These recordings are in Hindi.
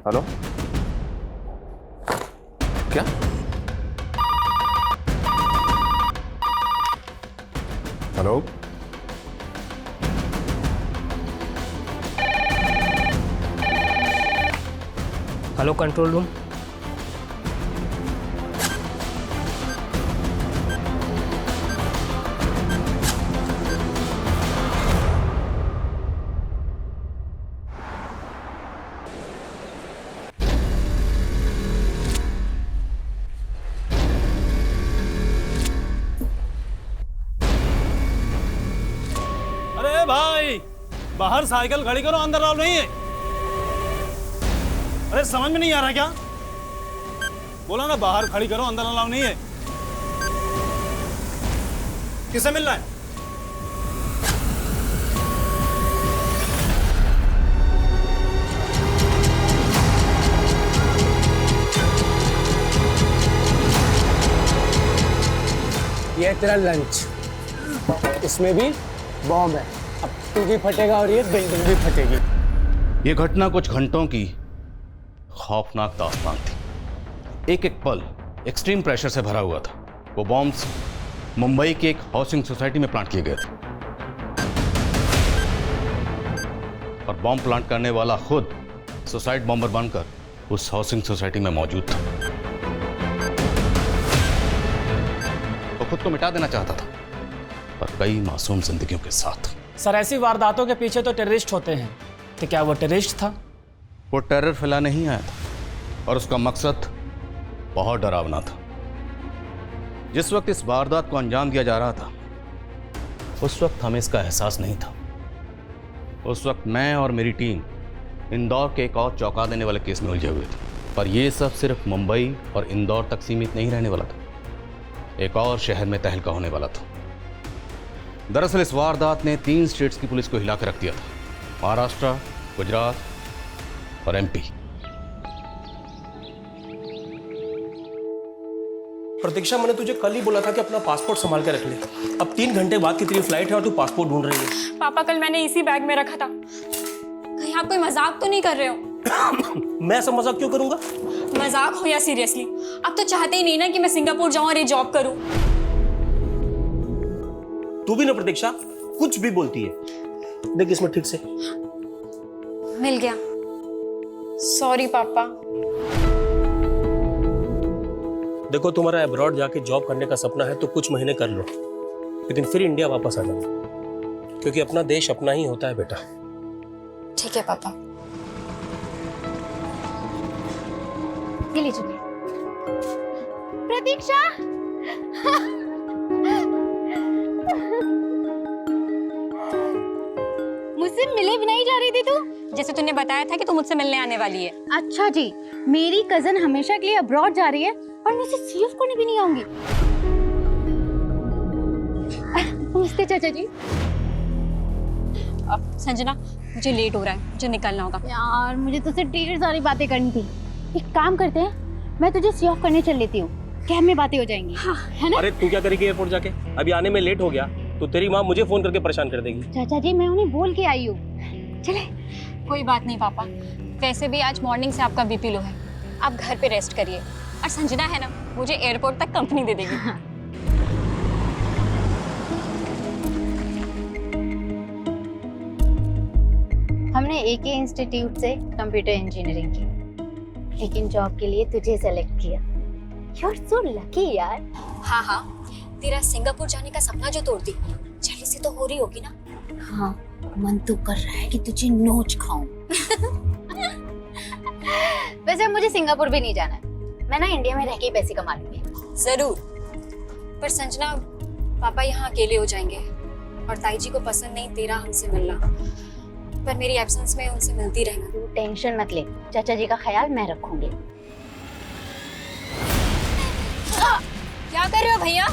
हेलो, क्या? Hello, hello control room. अरे भाई, बाहर साइकिल खड़ी करो, अंदर अलाउ नहीं है। अरे समझ में नहीं आ रहा क्या? बोला ना बाहर खड़ी करो, अंदर अलाउ नहीं है। किससे मिलना है? ये है तेरा लंच, इसमें भी बॉम्ब है। अब तू भी फटेगा और ये बिल्डिंग भी फटेगी। ये घटना कुछ घंटों की खौफनाक दास्तान थी। एक एक पल एक्सट्रीम प्रेशर से भरा हुआ था। वो बॉम्ब्स मुंबई की एक हाउसिंग सोसाइटी में प्लांट किए गए थे और बॉम्ब प्लांट करने वाला खुद सुसाइड बॉम्बर बनकर उस हाउसिंग सोसाइटी में मौजूद था। वो खुद को मिटा देना चाहता था, पर कई मासूम जिंदगियों के साथ। सर, ऐसी वारदातों के पीछे तो टेररिस्ट होते हैं, तो क्या वो टेररिस्ट था? वो टेरर फैलाने ही आया था और उसका मकसद बहुत डरावना था। जिस वक्त इस वारदात को अंजाम दिया जा रहा था, उस वक्त हमें इसका एहसास नहीं था। उस वक्त मैं और मेरी टीम इंदौर के एक और चौंका देने वाले केस में उलझे हुए थे। पर यह सब सिर्फ मुंबई और इंदौर तक सीमित नहीं रहने वाला था। एक और शहर में तहलका होने वाला था। दरअसल इस वारदात ने 3 स्टेट्स की पुलिस को हिला कर रख दिया था: महाराष्ट्र, गुजरात और एमपी। प्रतीक्षा, मैंने तुझे कल ही बोला था कि अपना पासपोर्ट संभाल के रख ले। अब 3 घंटे बाद की तेरी फ्लाइट है और तू पासपोर्ट ढूंढ रही है। पापा, कल मैंने इसी बैग में रखा था। कहीं आप कोई मजाक तो नहीं कर रहे हो? मैं ऐसा मजाक क्यों करूंगा? मजाक हो या सीरियसली, आप तो चाहते ही नहीं ना कि मैं सिंगापुर जाऊं और ये जॉब करूं। तू भी ना प्रतीक्षा, कुछ भी बोलती है। देख इसमें ठीक से मिल गया। सॉरी पापा। देखो, तुम्हारा अब्रॉड जाके जॉब करने का सपना है तो कुछ महीने कर लो, लेकिन फिर इंडिया वापस आ जाना, क्योंकि अपना देश अपना ही होता है बेटा। ठीक है पापा। ये लीजिए प्रतीक्षा। मुझसे मिले भी नहीं जा रही थी तू? जैसे तूने बताया था कि तू मुझसे मिलने आने वाली है। अच्छा जी, मेरी कजन हमेशा के लिए अब्रॉड जा रही है और मुझसे सीएफ करने भी नहीं आऊंगी। नमस्ते चाचा जी। अब संजना, मुझे लेट हो रहा है, मुझे निकलना होगा। यार, मुझे तुझसे ढेर सारी बातें करनी थी। एक काम करते हैं, मैं तुझे सीएफ करने चल लेती हूँ, कैब में बातें हो जाएंगी। हाँ, है ना? अरे तू क्या करेगी एयरपोर्ट जाके? अभी आने में लेट हो गया तो तेरी माँ मुझे फोन करके परेशान कर देगी। चाचा जी, मैं उन्हें बोल के आई हूँ। चले। कोई बात नहीं पापा, वैसे भी आज मॉर्निंग से आपका बीपी लो है, आप घर पे रेस्ट करिए। और संजना है ना, मुझे एयरपोर्ट तक कंपनी दे देगी। हमने एक ही इंस्टीट्यूट से कंप्यूटर इंजीनियरिंग की, लेकिन जॉब के लिए तुझे सेलेक्ट किया। You're so lucky यार। हाँ हाँ, तेरा सिंगापुर जाने का सपना जो तोड़ दी, जल्दी से तो हो रही होगी ना? हाँ, मन तो कर रहा है कि तुझे नोच खाऊं। वैसे मुझे सिंगापुर भी नहीं जाना है, मैं ना इंडिया में रह के ही पैसे कमा लूंगी। जरूर, पर संजना, पापा यहाँ अकेले हो जाएंगे और ताई जी को पसंद नहीं तेरा हमसे मिलना, पर मेरी एब्सेंस में उनसे मिलती रहना। तू टेंशन मत ले, चाचा जी का ख्याल मैं रखूंगी। क्या कर रहे हो भैया?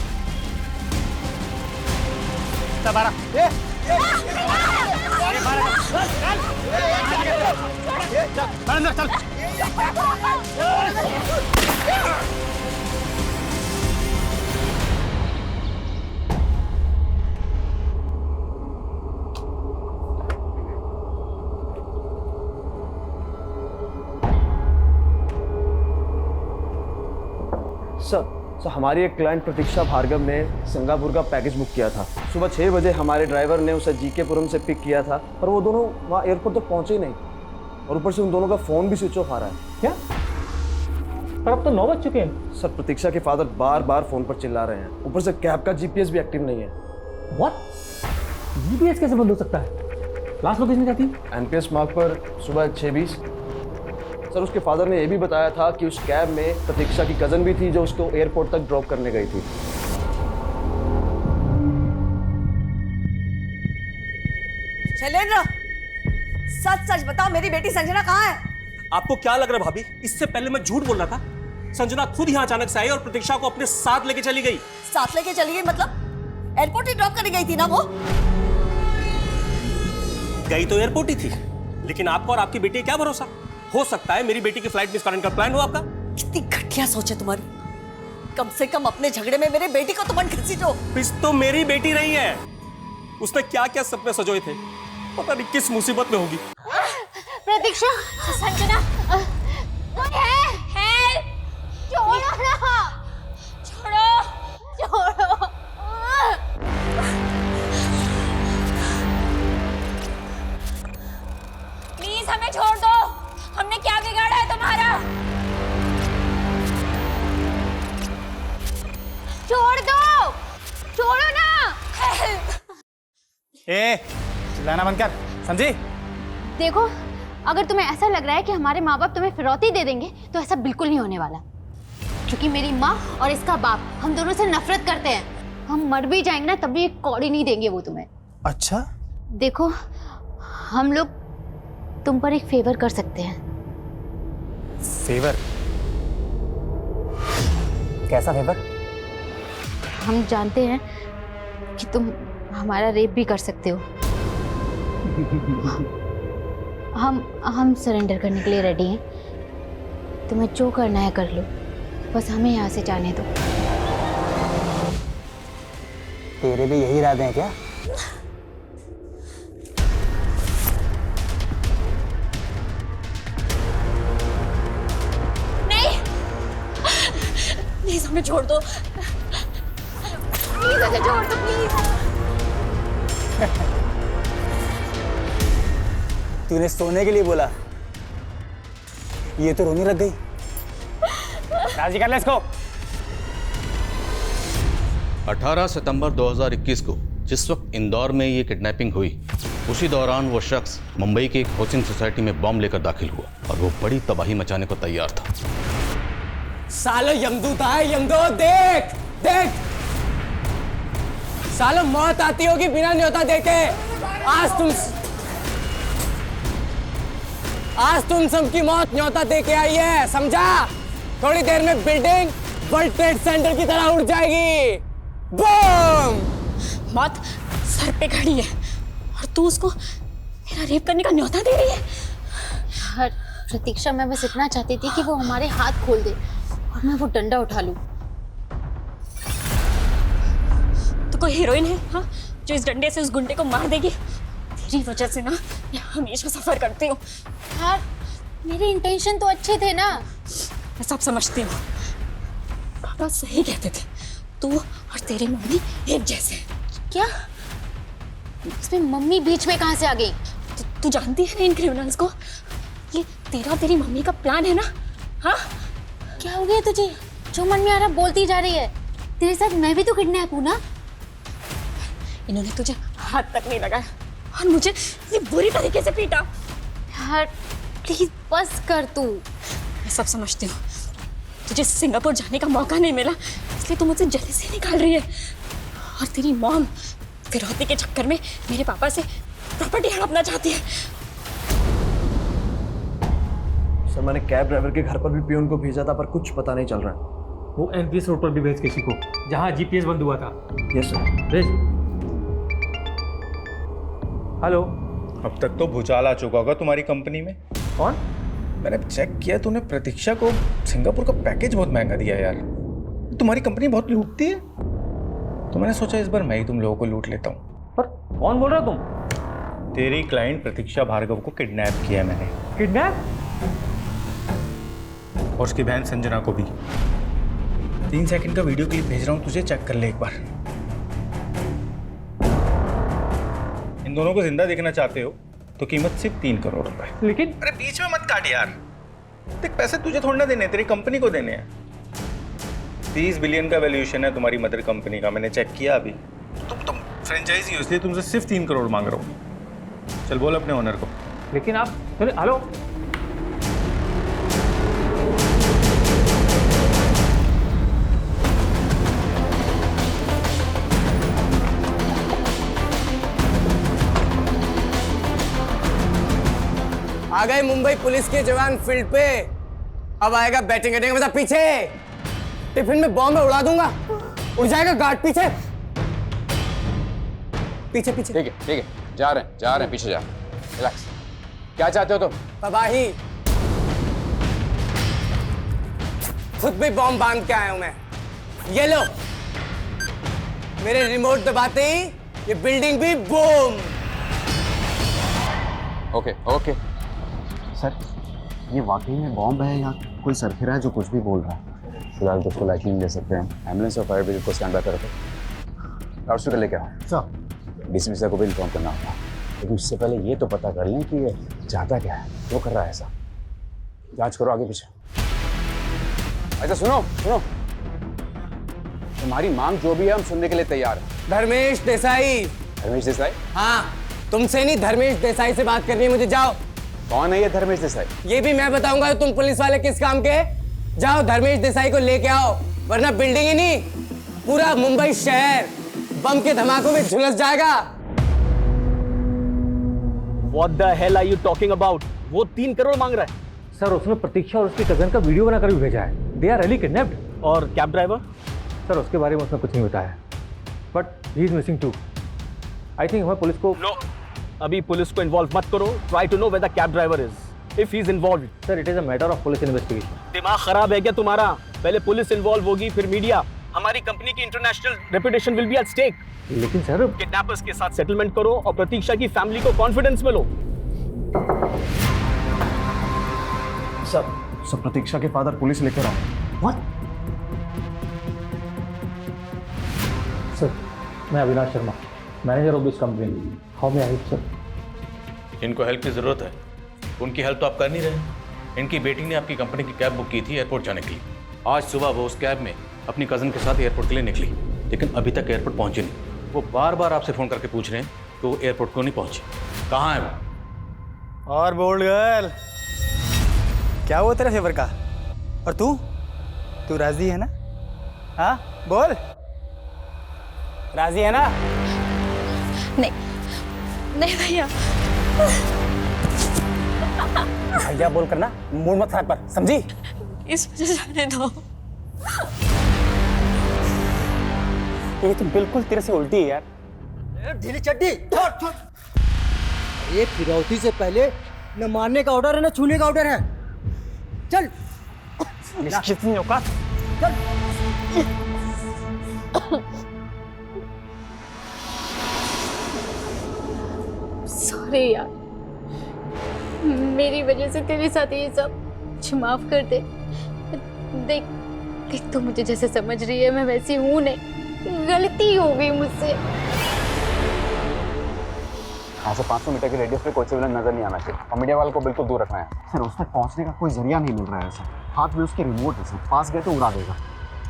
सर हमारी एक क्लाइंट प्रतीक्षा भार्गव ने सिंगापुर का पैकेज बुक किया था। सुबह 6 बजे हमारे ड्राइवर ने उसे जीकेपुरम से पिक किया था, पर वो दोनों वहाँ एयरपोर्ट तक पहुँचे ही नहीं, और ऊपर से उन दोनों का फ़ोन भी स्विच ऑफ आ रहा है। क्या? पर अब तो 9 बज चुके हैं। सर प्रतीक्षा के फादर बार बार फ़ोन पर चिल्ला रहे हैं, ऊपर से कैब का GPS भी एक्टिव नहीं है। व्हाट? GPS कैसे बंद हो सकता है? लास्ट लोकेशन क्या थी? NPS मार्ग पर सुबह 6:20। सर उसके फादर ने यह भी बताया था कि उस कैब में प्रतीक्षा की कज़न भी थी जो उसको एयरपोर्ट तक ड्रॉप करने गई थी। शैलेंद्र, सच सच बताओ, मेरी बेटी संजना कहाँ है? आपको क्या लग रहा है भाभी? इससे पहले मैं झूठ बोल रहा था। संजना खुद यहाँ अचानक से आई और प्रतीक्षा को अपने साथ लेके चली गई। साथ लेके चली गई मतलब? एयरपोर्ट ही ड्रॉप करने गई थी ना वो? गई तो एयरपोर्ट ही थी, लेकिन आपको और आपकी बेटी क्या भरोसा? हो सकता है मेरी बेटी की फ्लाइट मिस करने का प्लान हो आपका। कितनी घटिया सोच है तुम्हारी। कम से कम अपने झगड़े में मेरी बेटी को तो मत घसीटो। पिस तो मेरी बेटी रही है। उसने क्या क्या सपने सजोए थे, पता नहीं किस मुसीबत में होगी। प्रतीक्षा, संजना, कोई है? छोड़ो ना, छोड़ो। प्लीज हमें छोड़ दो। हमने क्या बिगाड़ा है तुम्हारा? छोड़ दो, छोड़ो ना। ए चिल्लाना बंद कर, समझी? देखो, अगर तुम्हें ऐसा लग रहा है कि हमारे माँ बाप तुम्हें फिरौती दे देंगे तो ऐसा बिल्कुल नहीं होने वाला, क्योंकि मेरी माँ और इसका बाप हम दोनों से नफरत करते हैं। हम मर भी जाएंगे ना तब भी एक कौड़ी नहीं देंगे वो तुम्हें। अच्छा, देखो, हम लोग तुम पर एक फेवर कर सकते हैं। फेवर? कैसा फेवर? हम जानते हैं कि तुम हमारा रेप भी कर सकते हो। हम सरेंडर करने के लिए रेडी हैं। तुम्हें जो करना है कर लो, बस हमें यहाँ से जाने दो। तेरे भी यही इरादे हैं क्या? प्लीज हमें छोड़ दो। प्लीज हमें छोड़ दो, प्लीज। तूने सोने के लिए बोला, ये तो रोने लग गई। राजी कर ले इसको। 18 सितंबर 2021 को जिस वक्त इंदौर में ये किडनैपिंग हुई, उसी दौरान वो शख्स मुंबई की एक हाउसिंग सोसाइटी में बॉम्ब लेकर दाखिल हुआ और वो बड़ी तबाही मचाने को तैयार था। सालो यमदूत आए, यमदूत देख देख। सालो मौत आती होगी बिना न्योता देके। आज तुम सबकी मौत न्योता देके आई है, समझा? थोड़ी देर में बिल्डिंग वर्ल्ड ट्रेड सेंटर की तरह उड़ जाएगी। बूम! मौत सर पे खड़ी है और तू उसको मेरा रेप करने का न्योता दे रही है। हर प्रतीक्षा, मैं बस इतना चाहती थी कि वो हमारे हाथ खोल दे और मैं वो डंडा उठा लूं। तो कोई हीरोइन है हाँ, जो इस डंडे से उस गुंडे को मार देगी? तेरी वजह से ना मैं हमेशा सफर करती हूँ। यार, मेरे इंटेंशन तो अच्छे थे ना। मैं सब समझती हूँ। पापा सही कहते थे, तू और तेरी मम्मी एक जैसे हैं। क्या? इसमें मम्मी बीच में कहाँ से आ गई? तू जानती है ना इन क्रिमिनल्स को? ये तेरा और तेरी मम्मी का प्लान है ना? हाँ? क्या हो गया तुझे? जो मन में आ रहा बोलती जा रही है। तेरे साथ मैं भी तो किडनैप हूँ ना। इन्होंने तुझे हाथ तक नहीं लगाया और मुझे ये बुरी तरीके से पीटा। यार प्लीज बस कर तू। मैं सब समझती हूँ। तुझे सिंगापुर जाने का मौका नहीं मिला, इसलिए तू मुझसे जेलसी निकाल रही है। और तेरी मॉम फिरौती के चक्कर में मेरे पापा से प्रॉपर्टी हड़पना चाहती है। सर मैंने कैब ड्राइवर के घर पर भी पियून को भेजा था, पर कुछ पता नहीं चल रहा है। वो NPS रोड पर भी भेज किसी को, जहाँ GPS बंद हुआ था। Yes sir. भेज। हेलो। अब तक तो भूचाल आ चुका होगा तुम्हारी कंपनी में। कौन? मैंने चेक किया, तूने प्रतीक्षा को सिंगापुर का पैकेज बहुत महंगा दिया यार। तुम्हारी कंपनी बहुत लूटती है, तो मैंने सोचा इस बार मैं ही तुम लोगों को लूट लेता हूँ। पर कौन बोल रहा हो तुम? तेरी क्लाइंट प्रतीक्षा भार्गव को किडनैप किया मैंने। किडनैप? और उसकी बहन संजना को भी। 3 सेकंड का वीडियो क्लिप भेज रहा हूँ तुझे, चेक कर ले एक बार। इन दोनों को जिंदा देखना चाहते हो तो कीमत सिर्फ 3 करोड़ रुपए। लेकिन अरे बीच में मत काट यार, देख पैसे तुझे थोड़ा ना देने हैं, तेरी कंपनी को देने हैं। 30 बिलियन का वैल्यूएशन है तुम्हारी मदर कंपनी का, मैंने चेक किया अभी। तुम फ्रेंचाइजी हो इसलिए तुमसे सिर्फ 3 करोड़ मांग रहा हूँ। चल बोल अपने ओनर को। लेकिन आप हेलो, आ गए मुंबई पुलिस के जवान फील्ड पे। अब आएगा बैटिंग करने का मजा। पीछे टिफिन में बॉम्ब उड़ा दूंगा, उड़ जाएगा गार्ड। पीछे पीछे पीछे। ठीक है, जा रहे हैं, पीछे जा। रिलैक्स। क्या चाहते हो तुम? तबाही। खुद भी बॉम्ब बांध के आया हूं मैं। ये लो, मेरे रिमोट दबाते ही ये बिल्डिंग भी बूम। ओके। सर, ये वाकई में बॉम्ब है या कोई सरफिरा है जो कुछ भी बोल रहा है? फिलहाल तो उसको लाइटिंग ले सकते हैं। एम्बुलेंस और फायर ब्रिगेड को स्टैंड बाय कर रखो। लाउड स्पीकर लेके आओ। सर, डीसीपी साहब को भी इन्फॉर्म करना होगा, लेकिन उससे पहले ये तो पता कर लें कि ये चाहता क्या है, क्यों कर रहा है ऐसा। जांच करो आगे पीछे। अच्छा सुनो, तुम्हारी मांग जो भी है हम सुनने के लिए तैयार हैं। धर्मेश देसाई। धर्मेश देसाई? हाँ, तुमसे नहीं, धर्मेश देसाई से बात करनी है मुझे। जाओ। कौन है ये धर्मेश देसाई? ये भी मैं बताऊंगा तुम पुलिस वाले किस काम के। जाओ धर्मेश देसाई को लेके आओ, वरना बिल्डिंग ही नहीं पूरा मुंबई शहर बम के धमाकों में झुलस जाएगा। What the hell are you talking about? वो 3 करोड़ मांग रहा है। सर उसने प्रतीक्षा और उसकी कजन का वीडियो बनाकर भी भेजा है। They are really kidnapped. और कैब ड्राइवर? सर उसके बारे में उसने कुछ नहीं बताया, but he is missing too. I think हमें पुलिस को अभी पुलिस को इन्वॉल्व मत करो। Try to know where the cab driver is. If he is involved, sir it is a matter of police investigation. दिमाग खराब है क्या तुम्हारा? पहले पुलिस इन्वॉल्व होगी, फिर मीडिया। हमारी कंपनी की international reputation will be at stake. लेकिन सर किडनैपर्स के साथ सेटलमेंट करो और प्रतीक्षा की फैमिली को कॉन्फिडेंस में लो। सर प्रतीक्षा के फादर पुलिस लेकर आओ। सर, मैं Avinash Sharma, manager of this company. How may I help sir? इनको हेल्प की ज़रूरत है, उनकी हेल्प तो आप कर नहीं रहे। इनकी बेटी ने आपकी कंपनी की कैब बुक की थी एयरपोर्ट जाने के लिए। आज सुबह वो उस कैब में अपनी कज़न के साथ एयरपोर्ट के लिए निकली, लेकिन अभी तक एयरपोर्ट पहुंची नहीं। वो बार बार आपसे फ़ोन करके पूछ रहे हैं कि वो एयरपोर्ट क्यों नहीं पहुंची, कहाँ है वो। और बोल्ड गर्ल, क्या हुआ तेरा फेवर का? और तू राजी है ना? हाँ बोल, राजी है ना? नहीं भैया। भैया बोल करना मूड मत खराब कर, समझी? इस वजह से जाने दो। ये तो बिल्कुल तेरे से उल्टी है यार। ढीली चड्डी छोड़। ये फिरौती से पहले न मारने का ऑर्डर है न छूने का ऑर्डर है। चल। निश्चित नहीं होगा। चल। सॉरी यार, मेरी वजह से तेरे साथ ये सब। मुझे माफ कर दे। देख तू मुझे जैसे समझ रही है मैं वैसी हूँ नहीं, गलती हो गई मुझसे। यहाँ से 500 मीटर के रेडियस पे कोई सिविलियन नजर नहीं आना चाहिए और मीडिया वालों को बिल्कुल दूर रखना है। सर उस तक पहुँचने का कोई जरिया नहीं मिल रहा है सर। हाथ में उसके रिमोट है सर, पास गए तो उड़ा देगा।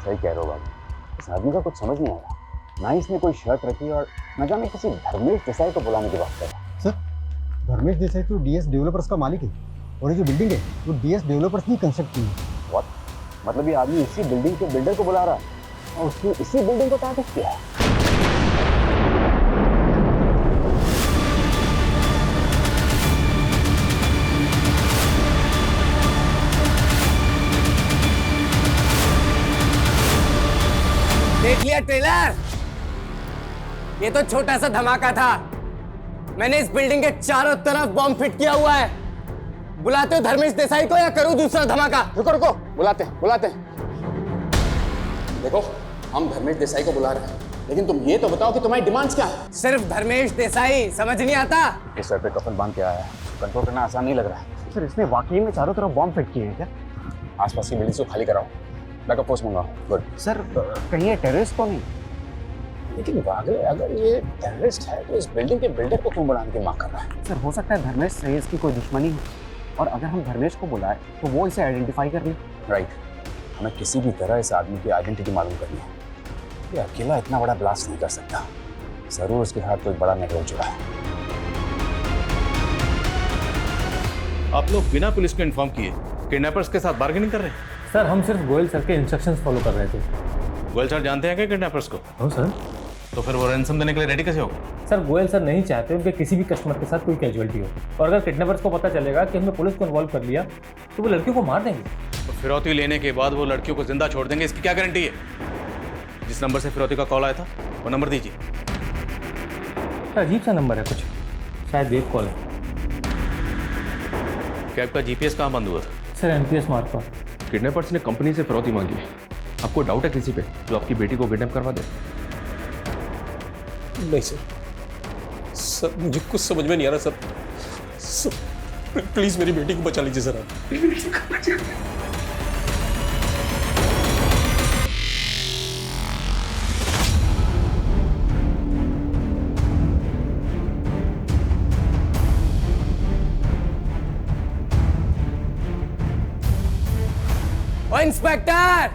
सही कह रहे हो बाबू, इस आदमी का कुछ समझ नहीं आ रहा। ना ही इसने कोई शर्ट रखी और न जाने किसी धर्मेश देसाई को बुलाने की बात कर रहा है। सर धर्मेश देसाई तो डीएस डेवलपर्स का मालिक है और ये जो बिल्डिंग है वो डीएस डेवलपर्स ने कंस्ट्रक्ट की है। What? मतलब ये आदमी इसी बिल्डिंग के बिल्डर को बुला रहा है और उसने इसी बिल्डिंग को टारगेट किया है। देख लिया ट्रेलर? ये तो छोटा सा धमाका था। मैंने इस बिल्डिंग के चारों तरफ बॉम्ब फिट किया हुआ है। बुलाते हो धर्मेश देसाई को या करूं दूसरा धमाका? रुको बुलाते हैं। देखो हम धर्मेश देसाई को बुला रहे हैं, लेकिन तुम ये तो बताओ कि तुम्हारी डिमांड्स क्या है? सिर्फ धर्मेश देसाई, समझ नहीं आता? इस सर पे कफन बांध के आया है, कंट्रोल करना आसान नहीं लग रहा है। सर इसने वाकई में चारों तरफ बॉम्ब फिट किए हैं क्या? आसपास की बिल्डिंग्स को खाली कराओ बैकअप फोर्स मंगाओ। गुड। सर कहीं ये टेररिस्ट तो नहीं? लेकिन अगर ये टेररिस्ट है तो इस बिल्डिंग के बिल्डर को क्यों बनाने की मांग कर रहा है? सर हो सकता है धर्मेश से इसकी कोई दुश्मनी हो, और अगर हम धर्मेश को बुलाए तो वो इसे आइडेंटिफाई कर ले। राइट। हमें किसी भी तरह इस आदमी की आइडेंटिटी मालूम करनी है। ये अकेला इतना बड़ा ब्लास्ट नहीं कर सकता, जरूर उसके साथ कोई बड़ा नेटवर्क जुड़ा है। आप लोग बिना पुलिस को इन्फॉर्म किए किडनैपर्स के साथ बार्गेनिंग कर रहे हैं? सर हम सिर्फ गोयल सर के इंस्ट्रक्शंस फॉलो कर रहे थे। गोयल सर जानते हैं क्या किडनैपर्स को? हो सर। तो फिर वो रैंसम देने के लिए रेडी कैसे होगा? सर गोयल सर नहीं चाहते उनके किसी भी कस्टमर के साथ कोई कैजुअलिटी हो, और अगर किडनैपर्स को पता चलेगा कि हमने पुलिस को इन्वॉल्व कर लिया तो वो लड़कियों को मार देंगे। तो फिरौती लेने के बाद वो लड़कियों को जिंदा छोड़ देंगे, इसकी क्या गारंटी है? जिस नंबर से फिरौती का कॉल आया था वो नंबर दीजिए। सर अजीब सा नंबर है कुछ, शायद देव कॉल है। कैब का जीपीएस कहाँ बंद हुआ था? सर एनपीएस मार्क पर। किडनैपर्स ने कंपनी से फिरौती मांगी है। आपको डाउट है किसी पे जो आपकी बेटी को किडनैप करवा दे? नहीं सर, मुझे कुछ समझ में नहीं आ रहा सर। प्लीज मेरी बेटी को बचा लीजिए सर आप। ओ इंस्पेक्टर,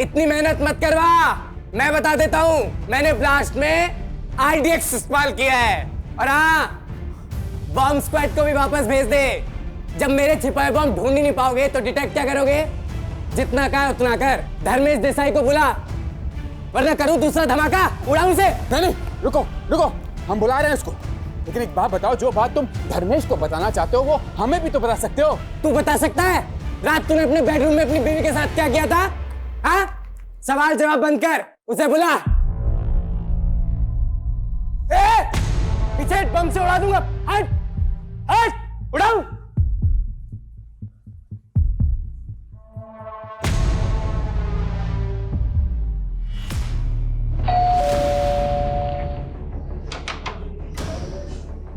इतनी मेहनत मत करवा। मैं बता देता हूं, मैंने ब्लास्ट में आरडीएक्स इस्तेमाल किया है। और हाँ, बॉम्ब स्क्वाड को भी वापस भेज दे। जब मेरे छिपाए बॉम्ब ढूंढ ही नहीं पाओगे तो डिटेक्ट क्या करोगे? जितना कहा उतना कर। धर्मेश देसाई को बुला, वरना करूं दूसरा धमाका, उड़ाऊं से। नहीं, रुको, हम बुला रहे हैं उसको। लेकिन एक बात बताओ, जो बात तुम धर्मेश को बताना चाहते हो वो हमें भी तो बता सकते हो। तू बता सकता है रात तूने अपने बेडरूम में अपनी बीवी के साथ क्या किया था? हाँ, सवाल जवाब बंद कर, उसे बुला। पीछे बम से उड़ा दूंगा। हट हट, उड़ाऊं।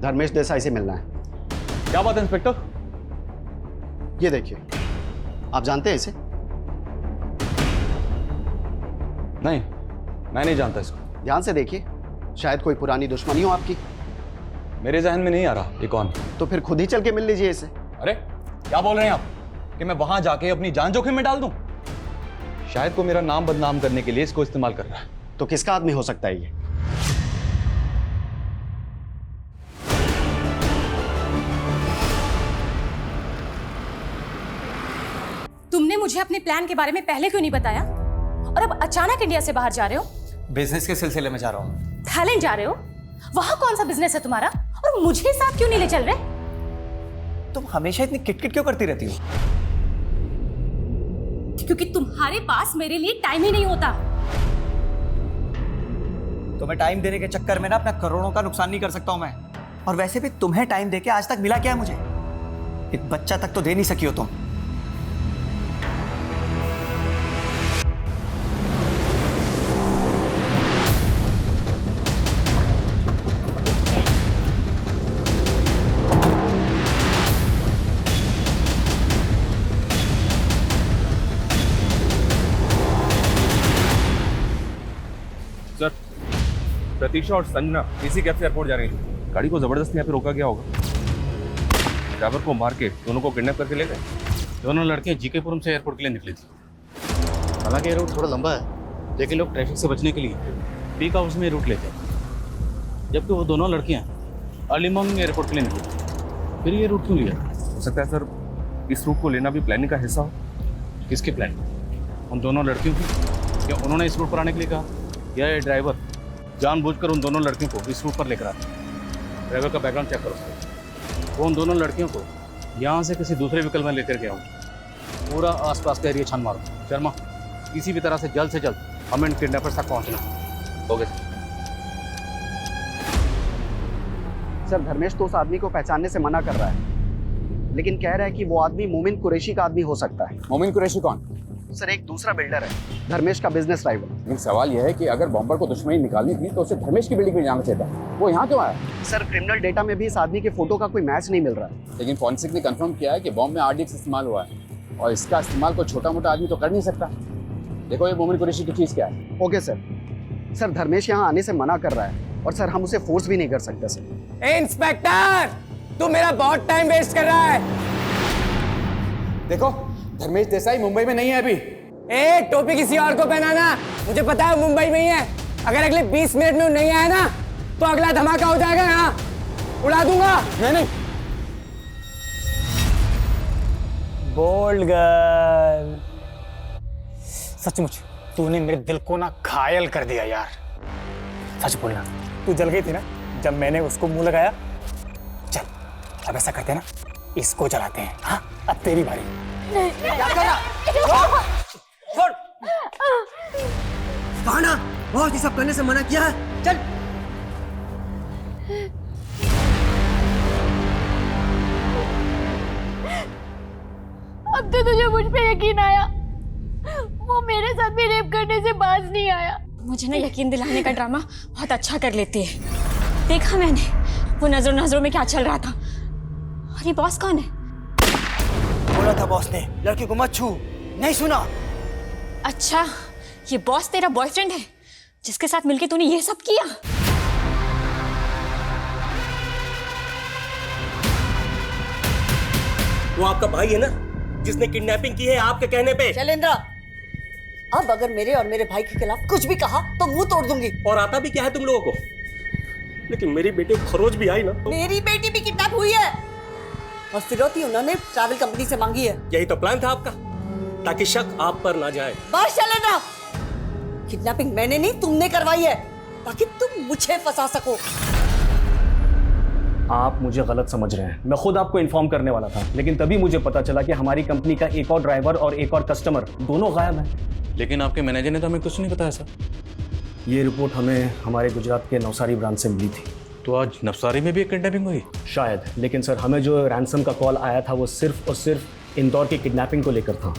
धर्मेश देसाई से मिलना है। क्या बात है इंस्पेक्टर? ये देखिए, आप जानते हैं इसे? नहीं, मैं नहीं जानता इसको। ध्यान से देखिए, शायद कोई पुरानी दुश्मनी हो आपकी। मेरे जहन में नहीं आ रहा ये कौन। तो फिर खुद ही चल के मिल लीजिए इसे। अरे क्या बोल रहे हैं आप कि मैं वहां जाके अपनी जान जोखिम में डाल दूं? शायद को मेरा नाम बदनाम करने के लिए इसको इस्तेमाल कर रहा है। तो किसका आदमी हो सकता है ये? तुमने मुझे अपने प्लान के बारे में पहले क्यों नहीं बताया? और अब अचानक इंडिया से बाहर जा रहे हो? बिजनेस के सिलसिले में जा रहा हूँ। थाईलैंड जा रहे हो? वहां कौन सा बिजनेस है तुम्हारा? और मुझे साथ क्यों नहीं ले चल रहे? तुम हमेशा इतनी किटकिट क्यों करती रहती हो? क्योंकि तुम्हारे पास मेरे लिए टाइम ही नहीं होता। तुम्हें टाइम देने के चक्कर में ना अपना करोड़ों का नुकसान नहीं कर सकता हूं मैं। और वैसे भी तुम्हें टाइम देके आज तक मिला क्या है मुझे? एक बच्चा तक तो दे नहीं सकी हो तुम। सर, प्रतीक्षा और संजना इसी कैब से एयरपोर्ट जा रही हैं। गाड़ी को जबरदस्ती यहाँ पे रोका गया होगा। ड्राइवर को मार के दोनों को किडनैप करके ले गए। दोनों लड़कियां जीकेपुरम से एयरपोर्ट के लिए निकली थी। हालांकि ये रूट थोड़ा लंबा है, लेकिन लोग ट्रैफिक से बचने के लिए पीक आवर्स में रूट लेते हैं। जबकि वो दोनों लड़कियां अर्ली मॉर्निंग एयरपोर्ट के लिए निकली। फिर ये रूट क्यों लिया? हो सकता है सर इस रूट को लेना भी प्लानिंग का हिस्सा हो। किसकी प्लानिंग? उन दोनों लड़कियों की? क्या उन्होंने इस रूट पर आने के लिए कहा, या ये ड्राइवर जानबूझकर उन दोनों लड़कियों को इस रूट पर लेकर आया? ड्राइवर का बैकग्राउंड चेक करो। वो उन दोनों लड़कियों को यहाँ से किसी दूसरे व्हीकल में लेकर गया हूँ। पूरा आसपास का एरिया छान मारो। शर्मा, किसी भी तरह से जल्द हमें इन किडनैपर्स तक पहुँचना होगा। सर, धर्मेश तो उस आदमी को पहचानने से मना कर रहा है, लेकिन कह रहा है कि वो आदमी मोमिन कुरैशी का आदमी हो सकता है। मोमिन कुरैशी कौन? सर, एक दूसरा बिल्डर है, धर्मेश का बिजनेस राइवल। लेकिन सवाल यह है कि अगर बॉम्बर को दुश्मनी निकालनी थी तो उसे धर्मेश की बिल्डिंग में जाना चाहिए था। वो यहाँ क्यों आया? सर, क्रिमिनल डेटा में भी इस आदमी के फोटो का कोई मैच नहीं मिल रहा है। लेकिन फॉरेंसिक ने कंफर्म किया है कि बॉम्ब में आरडीएक्स इस्तेमाल हुआ है, और इसका इस्तेमाल कोई छोटा मोटा आदमी तो कर नहीं सकता। देखो ये मोमिन कुरैशी की चीज क्या है। Okay sir. सर धर्मेश यहाँ आने से मना कर रहा है और सर हम उसे फोर्स भी नहीं कर सकते सर। ए इंस्पेक्टर, तू मेरा बहुत टाइम वेस्ट कर रहा है। देखो धर्मेश देसाई मुंबई में नहीं है अभी। ए टोपी किसी और को पहनाना, मुझे पता है मुंबई में ही है। अगर अगले 20 मिनट में वो नहीं आया ना तो अगला धमाका हो जाएगा, यहाँ उड़ा दूंगा। नहीं बोल्ड गर्ल, सचमुच तूने मेरे दिल को ना घायल कर दिया यार। सच बोलना, तू जल गई थी ना जब मैंने उसको मुंह लगाया। चल अब ऐसा करते हैं ना, इसको जलाते हैं। हाँ अब तेरी बारी। क्या कर रहा? छोड़। कहा ना, बहुत ही सब करने से मना किया है। चल। अब तो तुझे मुझ पे यकीन आया। वो मेरे साथ भी रेप करने से बाज नहीं आया। मुझे ना यकीन दिलाने का ड्रामा बहुत अच्छा कर लेती है। देखा मैंने वो नजरों नजरों में क्या चल रहा था। और ये बॉस कौन है? बोला था बॉस ने लड़की को मत छू, नहीं सुना। अच्छा ये बॉस तेरा बॉयफ्रेंड है जिसके साथ मिलके तूने ये सब किया? वो आपका भाई है ना जिसने किडनैपिंग की है आपके कहने पे। शैलेंद्र, अब अगर मेरे और मेरे भाई के खिलाफ कुछ भी कहा तो मुंह तोड़ दूंगी। और आता भी क्या है तुम लोगों को, लेकिन मेरी बेटी खरोच भी आई ना। मेरी बेटी भी किडनैप हुई है और फिरौती उन्होंने ट्रैवल कंपनी से मांगी है। यही तो प्लान था आपका, ताकि शक आप पर ना जाए। बस शैलेंद्र, किडनैपिंग मैंने नहीं तुमने करवाई है ताकि तुम मुझे फंसा सको। आप मुझे गलत समझ रहे हैं। मैं खुद आपको इन्फॉर्म करने वाला था, लेकिन तभी मुझे पता चला कि हमारी कंपनी का एक और ड्राइवर और एक और कस्टमर दोनों गायब हैं। लेकिन आपके मैनेजर ने तो हमें कुछ नहीं बताया सर। ये रिपोर्ट हमें हमारे गुजरात के नवसारी ब्रांच से मिली थी। तो आज नवसारी में भी एक किडनैपिंग हुई? शायद, लेकिन सर हमें जो रैंसम का कॉल आया था वो सिर्फ और सिर्फ इंदौर की किडनैपिंग को लेकर था।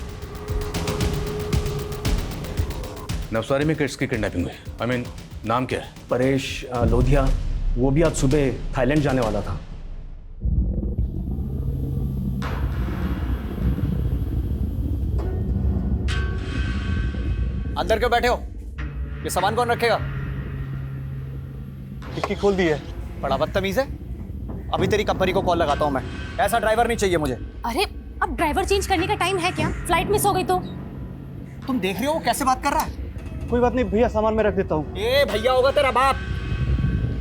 नवसारी में किड्स की किडनैपिंग हुई। आई मीन नाम क्या है? परेश लोधिया। वो भी आज सुबह थाईलैंड जाने वाला था। अंदर क्यों बैठे हो? ये सामान कौन रखेगा? खिड़की खोल दी है। बड़ा बदतमीज है। अभी तेरी कंपनी को कॉल लगाता हूं मैं। ऐसा ड्राइवर नहीं चाहिए मुझे। अरे अब ड्राइवर चेंज करने का टाइम है क्या? फ्लाइट मिस हो गई तो? तुम देख रहे हो वो कैसे बात कर रहा है? कोई बात नहीं भैया, सामान में रख देता हूँ। ए भैया होगा तेरा बाप।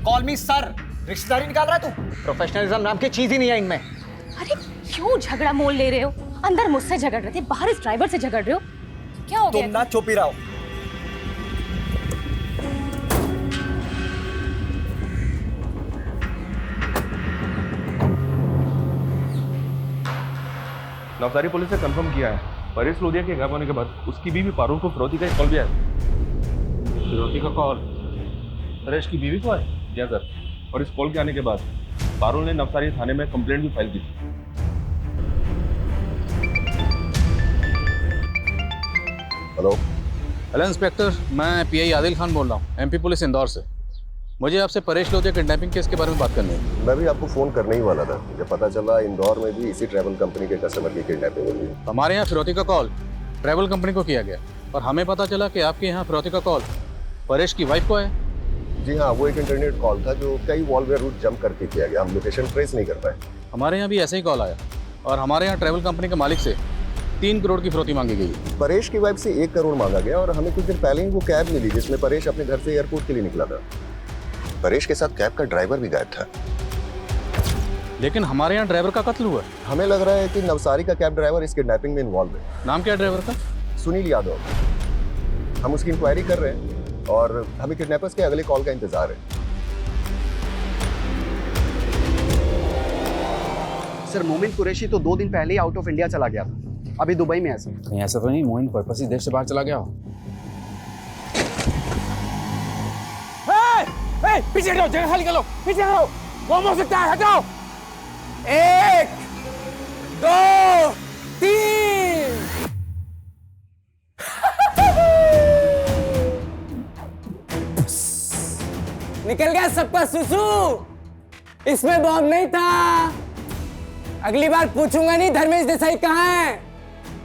कॉल मी सर। रिश्तेदारी निकाल रहा है तू? प्रोफेशनलिज्म नाम की चीज ही नहीं है इनमें। अरे क्यों झगड़ा मोल ले रहे हो? अंदर मुझसे झगड़ रहे थे, बाहर इस ड्राइवर से झगड़ रहे हो, क्या हो गया? तुम ना चुप ही रहो। नवसारी पुलिस ने कंफर्म किया है परेश लोधिया के गायब होने के बाद उसकी बीवी पारुल को फिरौती का एक कॉल भी आया। फिरौती का कॉल परेश की बीवी को है? जी सर। और इस कॉल के आने के बाद पारुल ने नवसारी थाने में कंप्लेंट भी फाइल की थी। हेलो इंस्पेक्टर, मैं पीआई आदिल खान बोल रहा हूँ, एमपी पुलिस इंदौर से। मुझे आपसे परेश लोधिया किडनैपिंग केस के बारे में बात करनी है। मैं भी आपको फ़ोन करने ही वाला था जब पता चला इंदौर में भी इसी ट्रैवल कंपनी के कस्टमर की किडनैपिंग हुई है। हमारे यहाँ फिरौती का कॉल ट्रैवल कंपनी को किया गया और हमें पता चला कि आपके यहाँ फिरौती का कॉल परेश की वाइफ को है। जी हाँ, वो एक इंटरनेट कॉल था जो कई वॉलवेयर रूट जंप करके किया गया। हम लोकेशन ट्रेस नहीं कर पाए। हमारे यहाँ भी ऐसे ही कॉल आया और हमारे यहाँ ट्रैवल कंपनी के मालिक से 3 करोड़ की फिरौती मांगी गई। परेश की वाइफ से 1 करोड़ मांगा गया और हमें कुछ दिन पहले ही वो कैब मिली जिसमें परेश अपने घर से एयरपोर्ट के लिए निकला था। परेश के साथ कैब का ड्राइवर भी गायब था। लेकिन हमारे यहाँ ड्राइवर का कत्ल हुआ। हमें लग रहा है कि नवसारी का कैब ड्राइवर इस किडनैपिंग में इन्वॉल्व है। नाम क्या है ड्राइवर का? सुनील यादव। हम उसकी इंक्वायरी कर रहे हैं और हमें किडनैपर्स के अगले कॉल का इंतजार है। सर मोमिन कुरैशी तो 2 दिन पहले ही आउट ऑफ इंडिया चला गया था, अभी दुबई में है सर। कहीं ऐसा तो नहीं मोइन पर्पस ही देश से बाहर चला गया हो? पीछे हटो, जगह खाली कर लो, पीछे हटो, बम हो सकता है, हटाओ। 1 2 3। निकल गया सबका सुसु। इसमें बॉम्ब नहीं था। अगली बार पूछूंगा नहीं धर्मेश देसाई कहाँ है,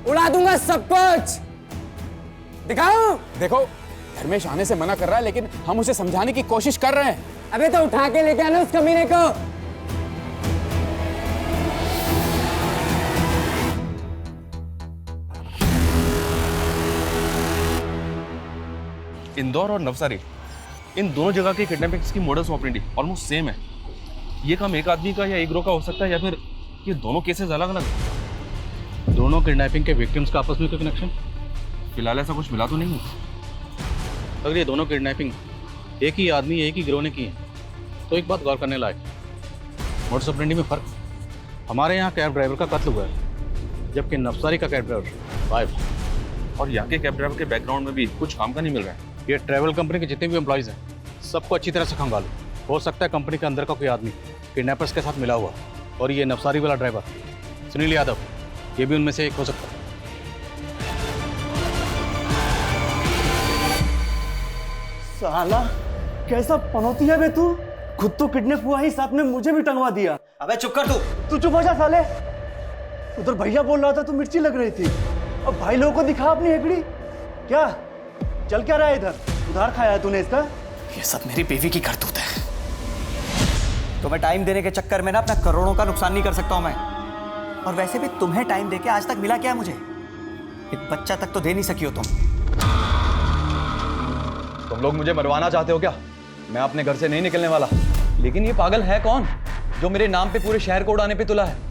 उड़ा दूंगा सब कुछ। दिखाऊं? देखो धर्मेश आने से मना कर रहा है, लेकिन हम उसे समझाने की कोशिश कर रहे हैं। अबे तो उठा के लेके आना उस कमीने को। इंदौर और नवसारी, इन दोनों जगह के किडनैपिंग्स की मोडस ऑपरेंडी ऑलमोस्ट सेम है। ये काम एक आदमी का या एक ग्रोह का हो सकता है, या फिर ये दोनों केसेस अलग अलग हैं। दोनों किडनैपिंग के विक्टिम्स का आपस में कोई कनेक्शन? फिलहाल ऐसा कुछ मिला तो नहीं है। अगर ये दोनों किडनैपिंग एक ही आदमी एक ही गिरोह ने की है तो एक बात गौर करने लायक, मोडस ऑपरेंडी में फर्क। हमारे यहाँ कैब ड्राइवर का कत्ल हुआ है, जबकि नवसारी का कैब ड्राइवर गायब है। और यहाँ के कैब ड्राइवर के बैकग्राउंड में भी कुछ काम का नहीं मिल रहा है। ये ट्रैवल कंपनी के जितने भी एम्प्लॉयज़ हैं सबको अच्छी तरह से खंगालो। हो सकता है कंपनी के अंदर का कोई आदमी किडनैपर्स के साथ मिला हुआ, और ये नवसारी वाला ड्राइवर सुनील यादव, ये भी उनमें से एक हो सकता है। साला कैसा पनौती है बे तू? खुद तो किडनैप हुआ ही, साथ में मुझे भी टंगवा दिया। अबे चुप कर तू चुप हो जा साले। उधर भैया बोल रहा था तो मिर्ची लग रही थी, अब भाई लोगों को दिखा अपनी हेकड़ी। क्या चल क्या रहा है इधर? उधार खाया है तूने इसका? ये सब मेरी बीवी की करतूत है। तुम्हें टाइम देने के चक्कर में ना अपना करोड़ों का नुकसान नहीं कर सकता हूं मैं। और वैसे भी तुम्हें टाइम देके आज तक मिला क्या है मुझे? एक बच्चा तक तो दे नहीं सकी हो तुम। तुम लोग मुझे मरवाना चाहते हो क्या? मैं अपने घर से नहीं निकलने वाला। लेकिन ये पागल है कौन जो मेरे नाम पे पूरे शहर को उड़ाने पे तुला है?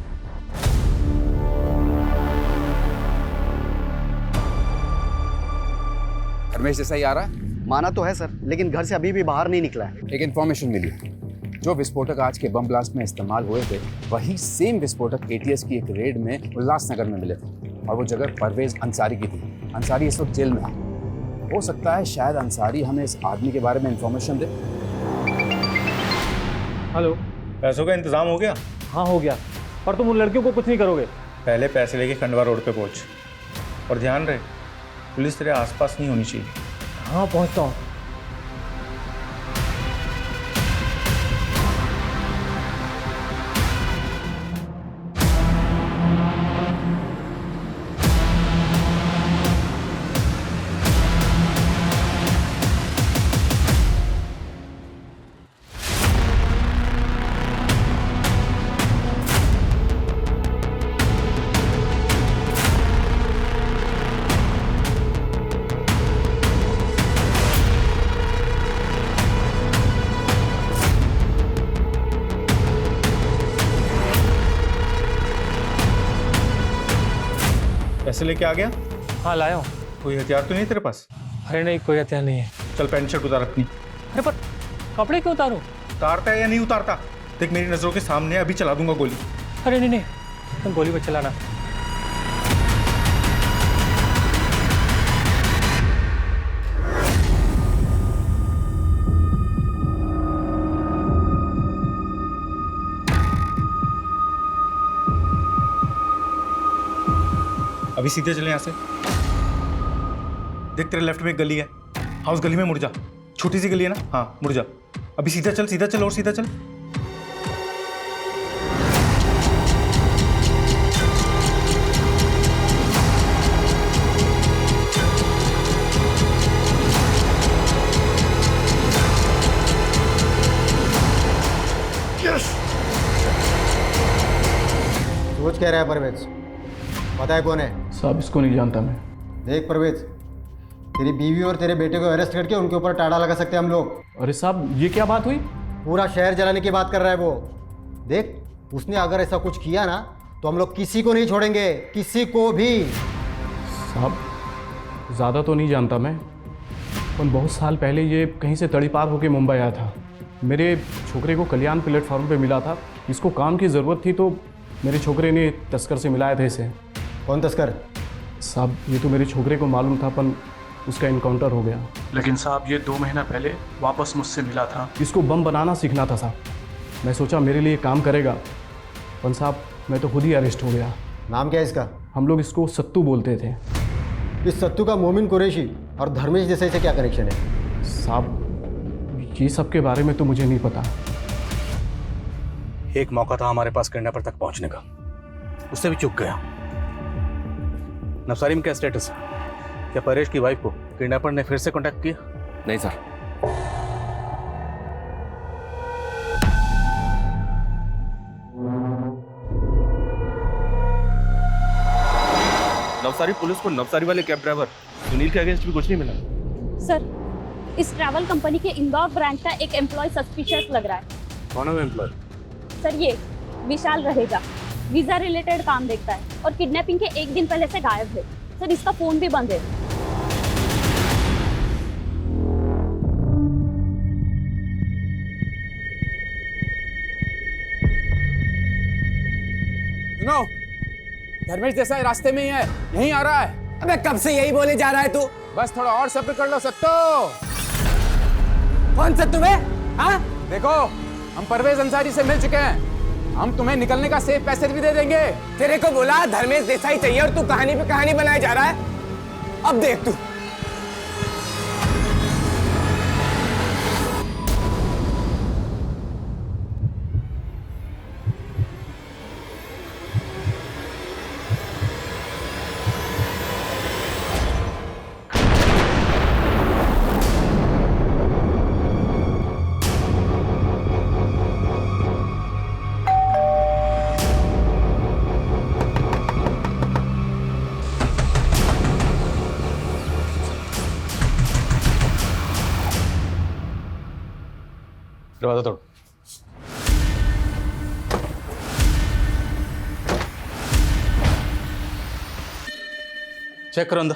धर्मेश देसाई आ रहा है? माना तो है सर, लेकिन घर से अभी भी बाहर नहीं निकला है। एक इन्फॉर्मेशन मिली, जो विस्फोटक आज के बम ब्लास्ट में इस्तेमाल हुए थे वही सेम विस्फोटक एटीएस की एक रेड में उल्लासनगर में मिले थे, और वो जगह परवेज अंसारी की थी। अंसारी इस वक्त जेल में है। हो सकता है शायद अंसारी हमें इस आदमी के बारे में इंफॉर्मेशन दे। हेलो, पैसों का इंतजाम हो गया? हाँ हो गया, पर तुम उन लड़कियों को कुछ नहीं करोगे? पहले पैसे लेके खंडवा रोड पे पहुंच, और ध्यान रहे पुलिस तेरे आसपास नहीं होनी चाहिए। हाँ पहुँचता हूँ। पैसे लेके आ गया? हाँ लाया हूँ। कोई हथियार तो नहीं तेरे पास? अरे नहीं, कोई हथियार नहीं है। चल पैंट शर्ट उतार अपनी। अरे पर कपड़े क्यों उतारूं? उतारता है या नहीं उतारता? देख मेरी नजरों के सामने, अभी चला दूंगा गोली। अरे नहीं नहीं, तुम गोली मत चलाना। अभी सीधे चले यहाँ से। देख तेरे लेफ्ट में एक गली है, हाँ उस गली में मुड़ जा। छोटी सी गली है ना, हाँ मुड़ जा। अभी सीधा चल और सीधा चल। सोच कह रहा है परवेज? पता है कौन है? साहब इसको नहीं जानता मैं। देख परवेज, तेरी बीवी और तेरे बेटे को अरेस्ट करके उनके ऊपर टाड़ा लगा सकते हैं हम लोग। अरे साहब ये क्या बात हुई? पूरा शहर जलाने की बात कर रहा है वो। देख उसने अगर ऐसा कुछ किया ना तो हम लोग किसी को नहीं छोड़ेंगे, किसी को भी। साहब ज़्यादा तो नहीं जानता मैं, पर बहुत साल पहले ये कहीं से तड़ी पार होकर मुंबई आया था। मेरे छोकरे को कल्याण प्लेटफॉर्म पे मिला था, इसको काम की ज़रूरत थी तो मेरे छोकरे ने तस्कर से मिलाया था इसे। कौन तस्कर? साहब ये तो मेरे छोकरे को मालूम था, पर उसका इनकाउंटर हो गया। लेकिन साहब ये 2 महीना पहले वापस मुझसे मिला था। इसको बम बनाना सीखना था साहब। मैं सोचा मेरे लिए काम करेगा, पर साहब मैं तो खुद ही अरेस्ट हो गया। नाम क्या है इसका? हम लोग इसको सत्तू बोलते थे। इस सत्तू का मोमिन कुरैशी और धर्मेश देसाई से क्या कनेक्शन है? साहब ये सब के बारे में तो मुझे नहीं पता। एक मौका था हमारे पास किडनैपर तक पहुंचने का, उससे भी चूक गया। नवसारी में क्या स्टेटस है? क्या परेश की वाइफ को किडनैपर ने फिर से कांटेक्ट किया? नहीं सर। नवसारी पुलिस को नवसारी वाले कैब ड्राइवर सुनील के अगेंस्ट भी कुछ नहीं मिला। सर, इस ट्रैवल कंपनी के इंदौर ब्रांच का एक एम्प्लॉय सस्पिशियस लग रहा है। कौन है एम्प्लॉय? सर, ये विशाल रहेगा, वीजा रिलेटेड काम देखता है और किडनैपिंग के एक दिन पहले से गायब है। सर, इसका फोन भी बंद है। सुनो, धर्मेश देसाई रास्ते में ही है, यहीं आ रहा है। अबे कब से यही बोले जा रहा है तू? बस थोड़ा और सब्र कर लो सत्तो। कौन सा तुम्हें? हाँ? देखो, हम परवेज अंसारी से मिल चुके हैं। हम तुम्हें निकलने का सेफ पैसेज भी दे देंगे। तेरे को बोला धर्मेश देसाई चाहिए और तू कहानी पे कहानी बनाए जा रहा है। अब देख तू। दरवाजा तोड़। चेक करो अंदर।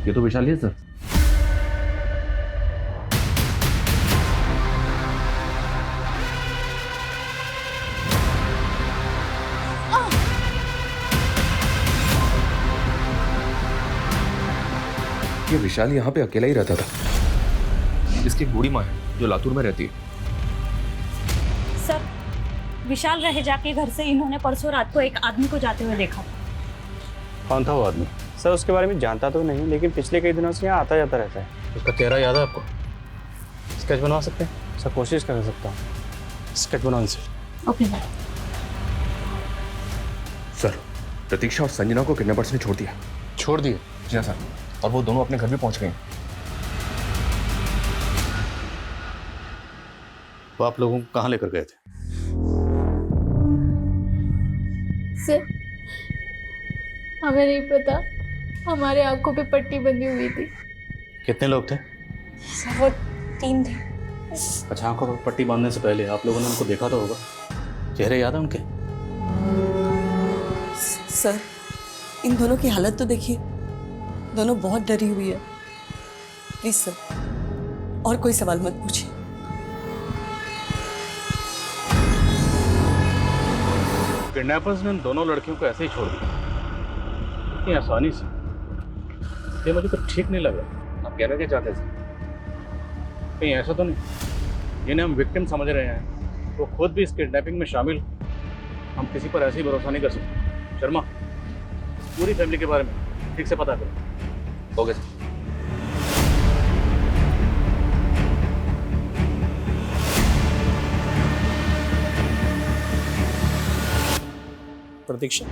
ये तो विशाल ही है सर। ये विशाल यहाँ पे अकेला ही रहता था। इसकी एक बूढ़ी माँ है जो लातूर में रहती है। सर, विशाल रहेजा के घर से इन्होंने परसों रात को एक आदमी को जाते हुए देखा। कौन था वो आदमी? सर, उसके बारे में जानता तो नहीं, लेकिन पिछले कई दिनों से यहाँ आता जाता रहता है। उसका चेहरा याद है आपको? स्केच बनवा सकते हैं? सर, कोशिश कर सकता हूँ। स्केच बनवाने से। ओके सर, प्रतीक्षा और संजना को किडनैपर्स ने छोड़ दिया। छोड़ दिए? जी हाँ सर, और वो दोनों अपने घर भी पहुंच गए। वो आप लोगों को कहाँ लेकर गए थे? सर, हमें नहीं पता, हमारे आंखों पे पट्टी बंधी हुई थी। कितने लोग थे? सर, वो 3 थे। अच्छा, आंखों पर पट्टी बांधने से पहले आप लोगों ने उनको देखा तो होगा। चेहरे याद है उनके? सर, इन दोनों की हालत तो देखिए, दोनों बहुत डरी हुई है। प्लीज सर, और कोई सवाल मत पूछिए। किडनैपर्स ने उन दोनों लड़कियों को ऐसे ही छोड़ दिया, इतनी आसानी से? ये मुझे तो ठीक नहीं लग रहा। आप कहना क्या चाहते हैं? कहीं ऐसा तो नहीं जिन्हें हम विक्टिम समझ रहे हैं वो खुद भी इस किडनैपिंग में शामिल? हम किसी पर ऐसे ही भरोसा नहीं कर सकते। शर्मा, पूरी फैमिली के बारे में ठीक से पता करो। Okay sir. प्रतीक्षा,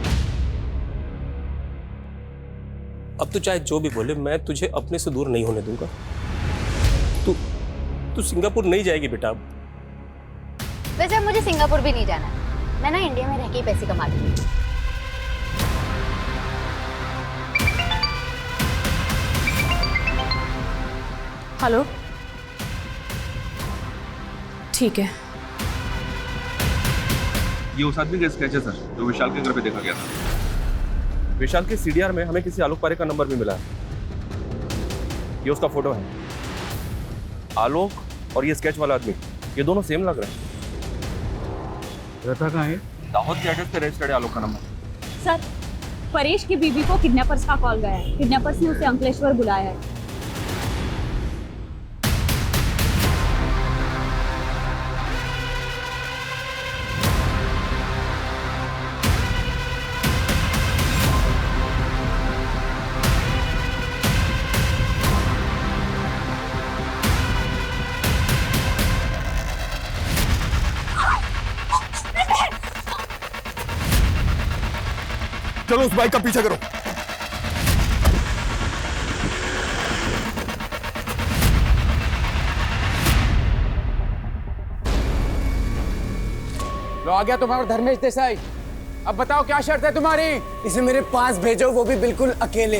अब तो चाहे जो भी बोले, मैं तुझे अपने से दूर नहीं होने दूंगा। तू सिंगापुर नहीं जाएगी बेटा। वैसे मुझे सिंगापुर भी नहीं जाना, मैं ना इंडिया में रह के ही पैसे कमा लूंगी। हेलो, ठीक है। ये उस आदमी का स्केच है सर, जो विशाल के घर पे देखा गया था। विशाल के सीडीआर में हमें किसी आलोक पारे का नंबर भी मिला है। ये उसका फोटो है। आलोक और ये स्केच वाला आदमी, ये दोनों सेम लग रहे हैं। रहता कहाँ है? दाहोद के एड्रेस पे रजिस्टर्ड है आलोक का नंबर। सर, परेश की बीबी को किडनैपर्स का कॉल गया है। किडनैपर्स ने उसे अंकलेश्वर बुलाया है। चलो उस बाइक का पीछा करो। लो आ गया तुम्हारा धर्मेश देसाई। अब बताओ क्या शर्त है तुम्हारी? इसे मेरे पास भेजो, वो भी बिल्कुल अकेले।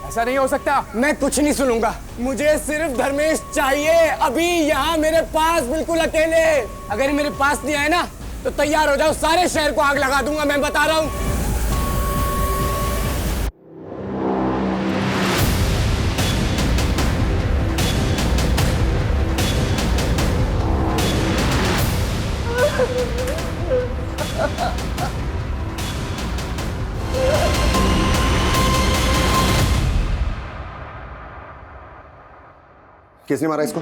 ऐसा नहीं हो सकता। मैं कुछ नहीं सुनूंगा, मुझे सिर्फ धर्मेश चाहिए, अभी यहाँ मेरे पास बिल्कुल अकेले। अगर ये मेरे पास नहीं आए ना तो तैयार हो जाओ, सारे शहर को आग लगा दूंगा, मैं बता रहा हूँ। किसने मारा इसको?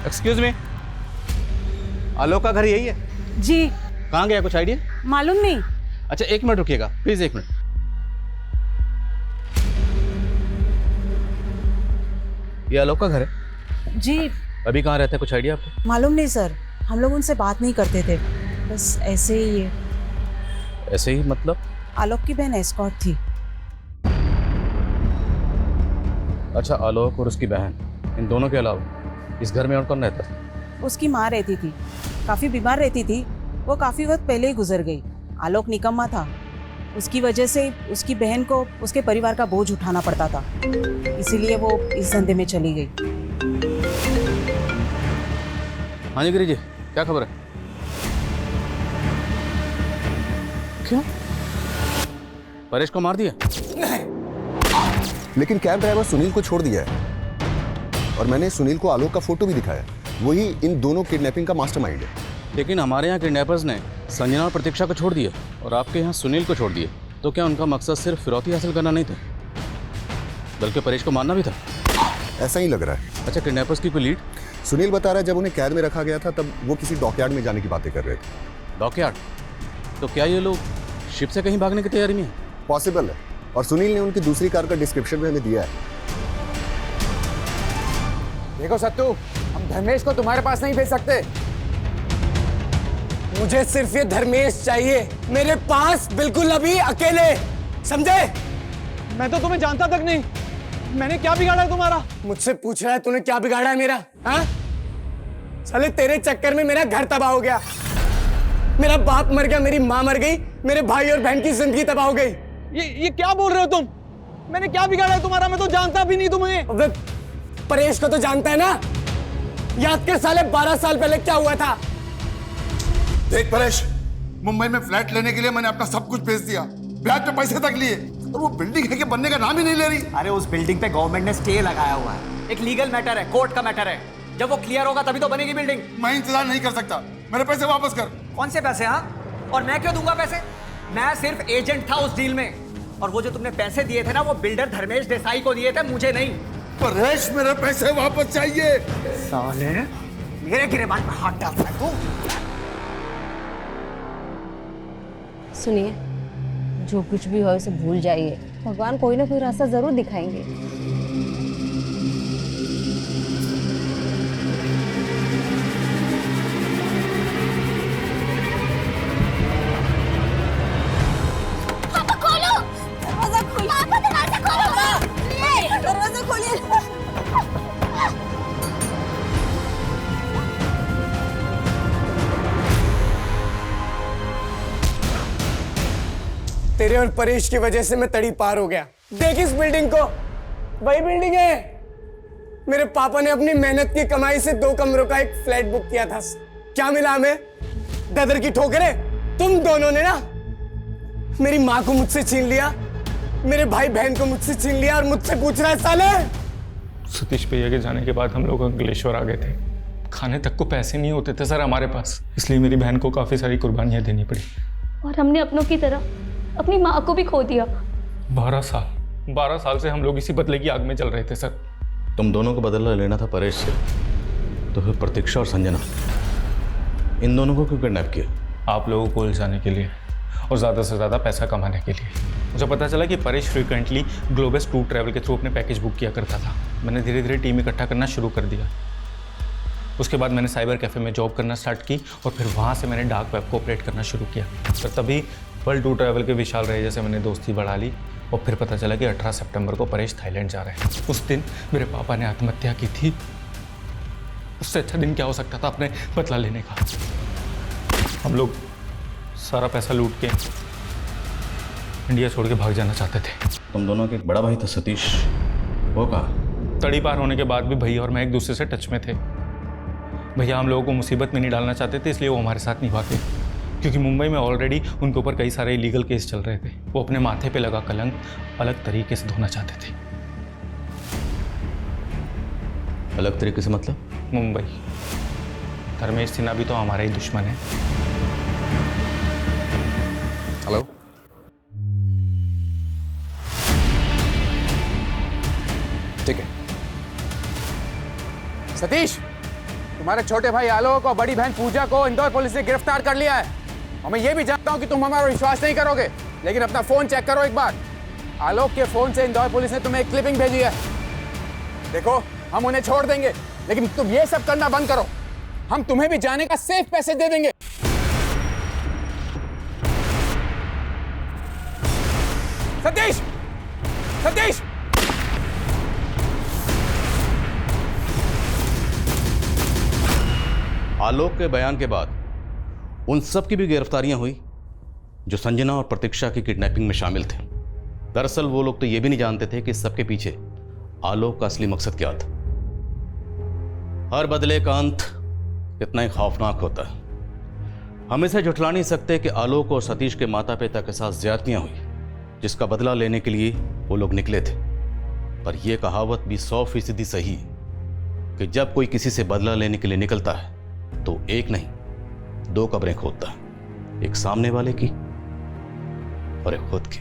एक्सक्यूज मी, आलोक का घर यही है? जी। कहाँ गया, कुछ आइडिया? मालूम नहीं। अच्छा 1 मिनट रुकिएगा प्लीज, 1 मिनट। ये आलोक का घर है? जी। अभी कहाँ रहता है, कुछ आइडिया आपको? मालूम नहीं सर, हम लोग उनसे बात नहीं करते थे, बस ऐसे ही है। ऐसे ही मतलब? आलोक की बहन एस्कॉर्ट थी। अच्छा, आलोक और उसकी बहन, इन दोनों के अलावा इस घर में और कौन रहता था? उसकी माँ रहती थी, काफी बीमार रहती थी, वो काफी वक्त पहले ही गुजर गई। आलोक निकम्मा था, उसकी वजह से उसकी बहन को उसके परिवार का बोझ उठाना पड़ता था, इसीलिए वो इस धंधे में चली गई। हाँ जी गिरी जी, क्या खबर है? क्यों? परेश को मार दिया? लेकिन कैब ड्राइवर सुनील को छोड़ दिया है, और मैंने सुनील को आलोक का फोटो भी दिखाया, वही इन दोनों किडनैपिंग का मास्टरमाइंड है। लेकिन हमारे यहाँ किडनैपर्स ने संजना और प्रतीक्षा को छोड़ दिया और आपके यहाँ सुनील को छोड़ दिया, तो क्या उनका मकसद सिर्फ फिरौती हासिल करना नहीं था, बल्कि परेश को मारना भी था? ऐसा ही लग रहा है। अच्छा, किडनैपर्स की कोई लीड? सुनील बता रहा है जब उन्हें कैद में रखा गया था तब वो किसी डॉकयार्ड में जाने की बातें कर रहे थे। डॉकयार्ड? तो क्या ये लोग शिप से कहीं भागने की तैयारी में है? पॉसिबल है, और सुनील ने उनकी दूसरी कार का डिस्क्रिप्शन भी हमें दिया है। देखो सत्तू, हम धर्मेश को तुम्हारे पास नहीं भेज सकते। मुझे सिर्फ ये धर्मेश चाहिए, मेरे पास बिल्कुल अभी अकेले, समझे? मैं तो तुम्हें जानता तक नहीं, मैंने क्या बिगाड़ा है तुम्हारा? मुझसे पूछ रहा है तूने क्या बिगाड़ा है मेरा? हाँ? साले तेरे चक्कर में मेरा घर तबाह हो गया, मेरा बाप मर गया, मेरी माँ मर गई, मेरे भाई और बहन की जिंदगी तबाह हो गई। ये क्या बोल रहे हो तुम? मैंने क्या बिगाड़ा है तुम्हारा? मैं तो जानता भी नहीं तुम्हें। परेश को तो जानता है ना? याद कर साले 12 साल पहले क्या हुआ था। देख परेश, मुंबई में फ्लैट लेने के लिए मैंने अपना सब कुछ बेच दिया, ब्याज पे पैसे तक लिए, और वो बिल्डिंग है कि बनने का नाम ही नहीं ले रही। अरे उस बिल्डिंग पे गवर्नमेंट ने स्टे लगाया हुआ है, एक लीगल मैटर है, कोर्ट का मैटर है, जब वो क्लियर होगा तभी तो बनेगी बिल्डिंग। मैं इंतजार नहीं कर सकता, मेरे पैसे वापस कर। कौन से पैसे? हाँ, और मैं क्यों दूंगा पैसे? मैं सिर्फ एजेंट था उस डील में, और वो जो तुमने पैसे दिए थे ना, वो बिल्डर धर्मेश देसाई को दिए थे, मुझे नहीं। परेश, मेरे पैसे वापस चाहिए। साले मेरे गिरेबान पर हाथ डालता है तू। सुनिए, जो कुछ भी हो उसे भूल जाइए, भगवान कोई ना कोई रास्ता जरूर दिखाएंगे। पापा खोलो, दरवाजा खोलो, पापा दरवाजा खोलो, दरवाजा खोलिए। तेरे और परेश की वजह से मैं तड़ी पार हो गया। देख इस बिल्डिंग को, वही बिल्डिंग है। मेरे पापा ने अपनी मेहनत की कमाई से 2 कमरों का एक फ्लैट बुक किया था। क्या मिला हमें? ददर की ठोकरें। तुम दोनों ने ना मेरी माँ को मुझसे छीन लिया, मेरे भाई बहन को मुझसे छीन लिया, और मुझसे पूछ रहा है साले। सतीश भैया के जाने के बाद हम लोग अंकलेश्वर आ गए थे, खाने तक को पैसे नहीं होते थे सर हमारे पास, इसलिए मेरी बहन को काफी सारी कुर्बानियां देनी पड़ी। और हमने अपनों की तरह अपनी माँ को भी खो दिया। 12 साल से हम लोग इसी बदले की आग में जल रहे थे सर। तुम दोनों को बदला लेना था परेश से, तो फिर प्रतीक्षा और संजना इन दोनों को क्यों किडनैप किया? आप लोगों को उलझाने के लिए और ज़्यादा से ज़्यादा पैसा कमाने के लिए। मुझे पता चला कि Paresh frequently globus tour travel के थ्रू अपने पैकेज बुक किया करता था। मैंने धीरे धीरे टीम इकट्ठा करना शुरू कर दिया। उसके बाद मैंने साइबर कैफ़े में जॉब करना स्टार्ट की और फिर वहाँ से मैंने डार्क वेब को ऑपरेट करना शुरू किया। फिर तभी वर्ल्ड टूर ट्रैवल के विशाल रहे जैसे मैंने दोस्ती बढ़ा ली और फिर पता चला कि 18 सितंबर को परेश थाईलैंड जा रहे हैं। उस दिन मेरे पापा ने आत्महत्या की थी। उससे अच्छा दिन क्या हो सकता था अपने बदला लेने का। हम लोग सारा पैसा लूट के इंडिया छोड़ के भाग जाना चाहते थे। तुम दोनों का एक बड़ा भाई था सतीश, वो कहा? तड़ी पार होने के बाद भी भैया और मैं एक दूसरे से टच में थे। भैया हम लोगों को मुसीबत में नहीं डालना चाहते थे, इसलिए वो हमारे साथ नहीं भागे, क्योंकि मुंबई में ऑलरेडी उनके ऊपर कई सारे इलीगल केस चल रहे थे। वो अपने माथे पे लगा कलंक अलग तरीके से धोना चाहते थे। अलग तरीके से मतलब? मुंबई। धर्मेश सिन्हा भी तो हमारा ही दुश्मन है। हेलो, ठीक है। सतीश, तुम्हारे छोटे भाई आलोक और बड़ी बहन पूजा को इंदौर पुलिस ने गिरफ्तार कर लिया है। और मैं ये भी जानता हूं कि तुम हमारा विश्वास नहीं करोगे, लेकिन अपना फोन चेक करो एक बार। आलोक के फोन से इंदौर पुलिस ने तुम्हें एक क्लिपिंग भेजी है। देखो, हम उन्हें छोड़ देंगे, लेकिन तुम ये सब करना बंद करो। हम तुम्हें भी जाने का सेफ पैसे दे देंगे। सतीश, सतीश, आलोक के बयान के बाद उन सब की भी गिरफ्तारियां हुई जो संजना और प्रतीक्षा की किडनैपिंग में शामिल थे। दरअसल वो लोग तो ये भी नहीं जानते थे कि इस सब के पीछे आलोक का असली मकसद क्या था। हर बदले का अंत इतना ही खौफनाक होता है। हम इसे झुठला नहीं सकते कि आलोक और सतीश के माता पिता के साथ ज्यादतियां हुई, जिसका बदला लेने के लिए वो लोग निकले थे। पर यह कहावत भी 100% सही है कि जब कोई किसी से बदला लेने के लिए निकलता है तो एक नहीं 2 कब्रें खोदता है, एक सामने वाले की और एक खुद की।